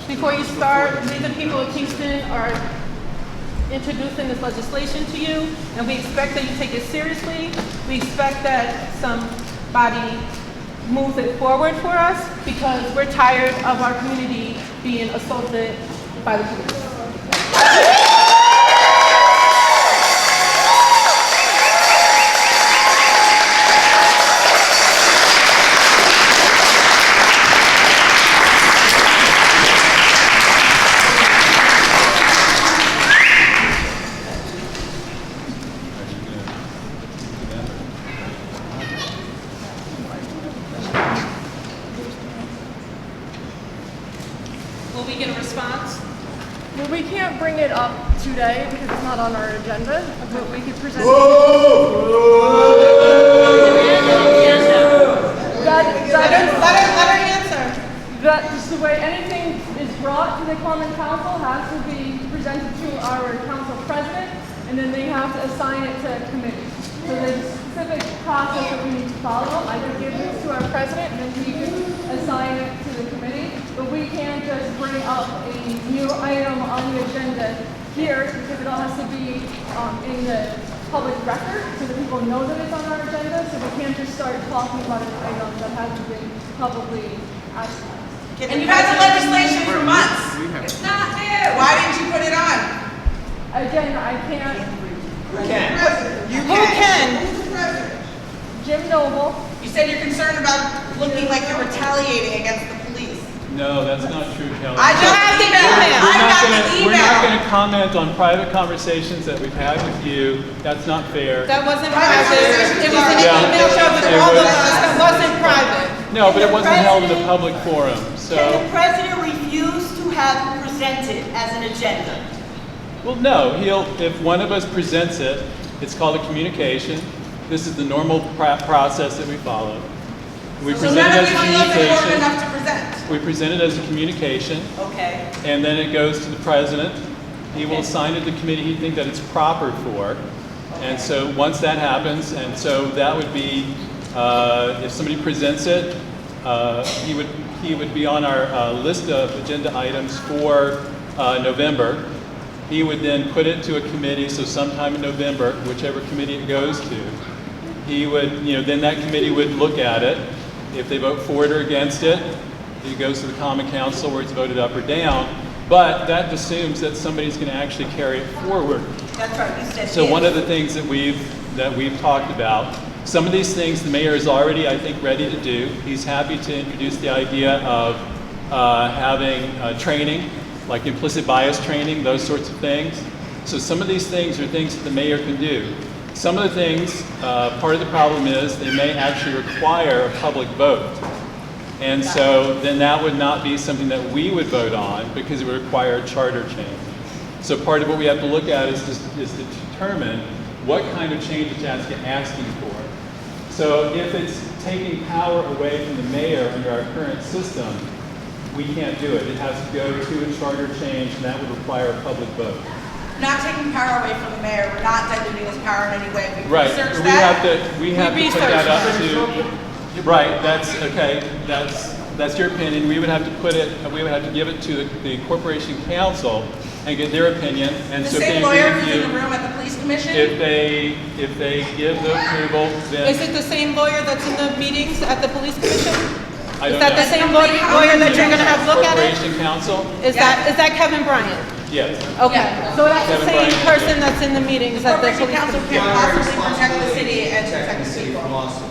Before you start, we the people of Kingston are introducing this legislation to you, and we expect that you take it seriously. We expect that somebody moves it forward for us because we're tired of our community being assaulted by the police. Will we get a response? Well, we can't bring it up today because it's not on our agenda, but we could present it. Let her answer. That's the way anything is brought to the Common Council has to be presented to our council president, and then they have to assign it to a committee. So there's a specific process that we need to follow. I can give this to our president, and then he can assign it to the committee. But we can't just bring up a new item on the agenda here because it all has to be in the public record so that people know that it's on our agenda. So we can't just start talking about an item that hasn't been publicly advertised. And you've had the legislation for months. It's not new. Why didn't you put it on? Again, I can't. Who can? Who can? Who's the president? Jim Noble. You said you're concerned about looking like you're retaliating against the police. No, that's not true, Kelly. I just have the email. I got the We're not going email. to comment on private conversations that we've had with you. That's not fair. That wasn't Private private. conversation. It was an Yeah. email trail to It all of was- us. That wasn't private. No, but it wasn't held in a President- public forum. Can So, the president refuse to have it presented as an agenda? well, no. If one of us presents it, it's called a communication. This is the normal process that we follow. We So present none it of as you a feel it's important communication. enough to present. We present it as a communication, Okay. and then it goes to the president. He will assign it to the committee he thinks that it's proper for. And so once that happens, and so that would be, if somebody presents it, he would be on our list of agenda items for November. He would then put it to a committee, so sometime in November, whichever committee it goes to, he would, then that committee would look at it. If they vote for it or against it, it goes to the Common Council where it's voted up or down. But that assumes that somebody's going to actually carry it forward. That's right, you said So yes. one of the things that we've talked about, some of these things the mayor is already, I think, ready to do. He's happy to introduce the idea of having training, like implicit bias training, those sorts of things. So some of these things are things that the mayor can do. Some of the things, part of the problem is they may actually require a public vote. And so then that would not be something that we would vote on because it would require a charter change. So part of what we have to look at is to determine what kind of change it's asking for. So if it's taking power away from the mayor under our current system, we can't do it. It has to go to a charter change, and that would require a public vote. Not taking power away from the mayor, we're not diluting his power in any way. We Right. researched We that. have to put that up to. Right. That's okay. That's your opinion. We would have to put it. We would have to give it to the corporation council and get their opinion. And The so if they same lawyer agree with who's in the you, room at the police commission. if they give the approval, then Is it the same lawyer that's in the meetings at the police commission? I Is don't that know. the same lawyer that you're gonna have look at it? Corporation council. Is that Kevin Bryant? Yes. Okay, Yeah. so that's the Kevin same Bryant. person that's in the meetings at the Corporation police council commission? can't possibly protect the city and protect the city people. from lawsuits.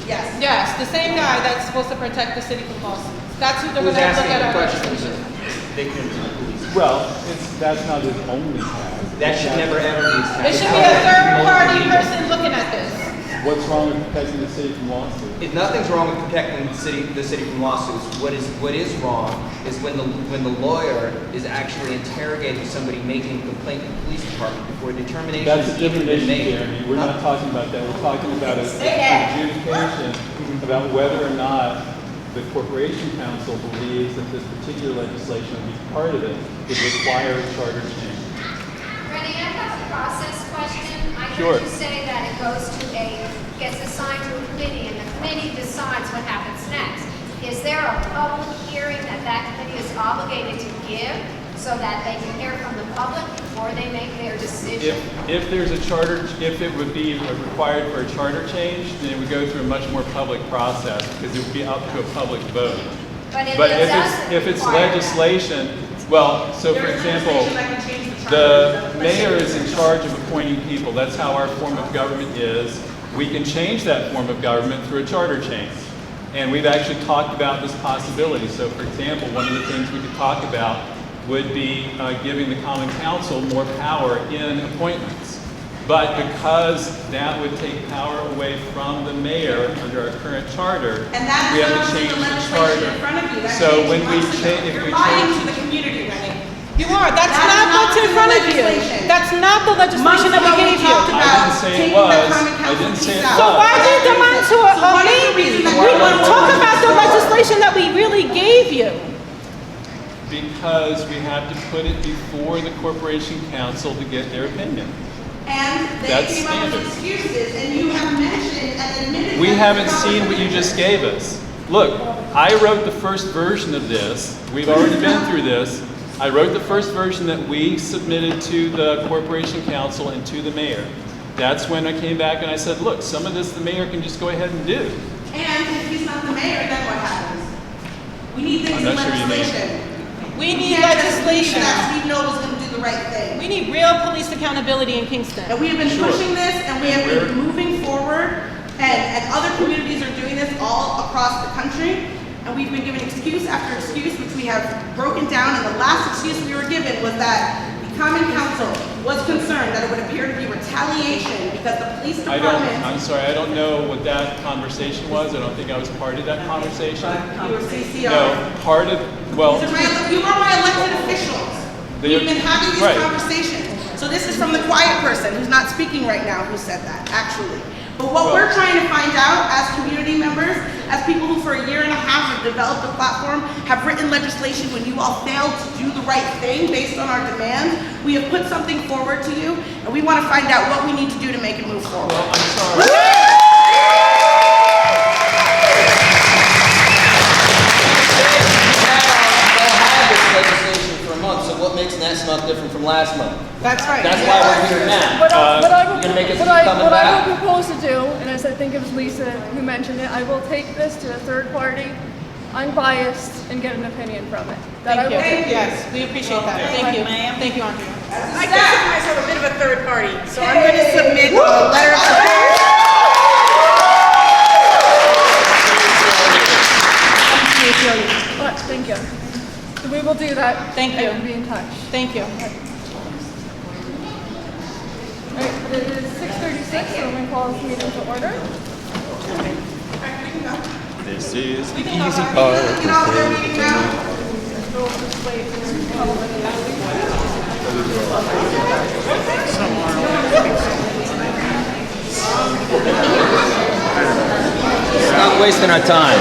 Yes. Yes, the same guy that's supposed to protect the city from lawsuits. That's who they're Who's gonna have look asking at the our questions legislation. of victims and police? Well, that's not his only task. That should never ever be It established. should be a third-party person looking at this. What's wrong with protecting the city from lawsuits? If nothing's wrong with protecting the city from lawsuits. What is wrong is when the lawyer is actually interrogating somebody making a complaint to the police department before determination That's a has even different been issue, made. Jeremy. We're not talking about that. We're talking about an adjudication about whether or not the corporation council believes that this particular legislation would be part of it would require a charter change. Renee, I have a process question. I Sure. heard you say that it gets assigned to a committee, and the committee decides what happens next. Is there a public hearing that committee is obligated to give so that they can hear from the public before they make their decision? If there's a charter, if it would be required for a charter change, then it would go through a much more public process because it would be up to a public vote. But it But doesn't if it's require that. legislation, well, so for There's example, legislation that can change the charter. the mayor is in charge of appointing people. That's how our form of government is. We can change that form of government through a charter change. And we've actually talked about this possibility. So for example, one of the things we could talk about would be giving the common council more power in appointments. But because that would take power away from the mayor under our current charter, And that we is have not to change the the legislation charter. in front of you. That So changed when we months ago. change, if You're we lying change, to the community, Renee. You are, that's That is not what's in not front the of you. legislation. That's not the legislation that we Months ago, we gave you. talked I about didn't say it taking the was. common I council didn't say piece it out. So why did you come on to So a what is the maybe? reason that We you want to talk vote about the this legislation that we really gave you. because we have to put it before the corporation council to get their opinion. And they That's came up with standard. excuses, and you have mentioned and admitted. We that haven't the seen what you just gave us. Look, I wrote the first version of this. We've already been through this. I wrote the first version that we submitted to the corporation council and to the mayor. That's when I came back and I said, look, some of this the mayor can just go ahead and do. And if he's not the mayor, then what happens? We need things I'm in not sure you mean. legislation. We need can't just believe legislation. that Steve Noble's gonna do the right thing. We need real police accountability in Kingston. And we have been Sure. pushing this, and we have We're- been moving forward, and other communities are doing this all across the country. And we've been given excuse after excuse, which we have broken down, and the last excuse we were given was that the Common Council was concerned that it would appear to be retaliation because the police department. I'm sorry, I don't know what that conversation was. I don't think I was part of that conversation. You were CCR. No, part of, well, You are my elected officials. They- We've been having these right. conversations. So this is from the quiet person who's not speaking right now who said that, actually. But what Well- we're trying to find out as community members, as people who for a year and a half have developed a platform, have written legislation when you all failed to do the right thing based on our demands, we have put something forward to you, and we want to find out what we need to do to make it move forward. well, I'm sorry. They'll have this legislation for a month, so what makes next month different from last month? That's right. That's why we're here now. What I you're gonna make us what I- coming what I back? will propose to do, and as I think it was Lisa who mentioned it, I will take this to a third party, unbiased, and get an opinion from it. That I Thank you. will do. Yes, we appreciate that. Thank you. Thank you, Andrea. I consider myself a bit of a third party, so I'm going to submit a letter of support. But, thank you. So we will do that. Thank you. And be in touch. Thank you. All right, it is 6:36, so I'm going to call this meeting to order. This is the You easy know, part. they're meeting now. not wasting our time.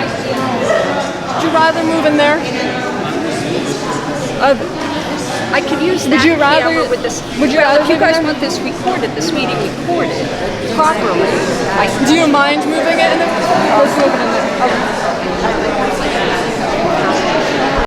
Would you rather move in there? I could use that Would you rather- camera with this. would you Well, rather if you live guys there? want this recorded, this meeting recorded properly, I can Do you mind moving it in there? Let's move it in there. Okay.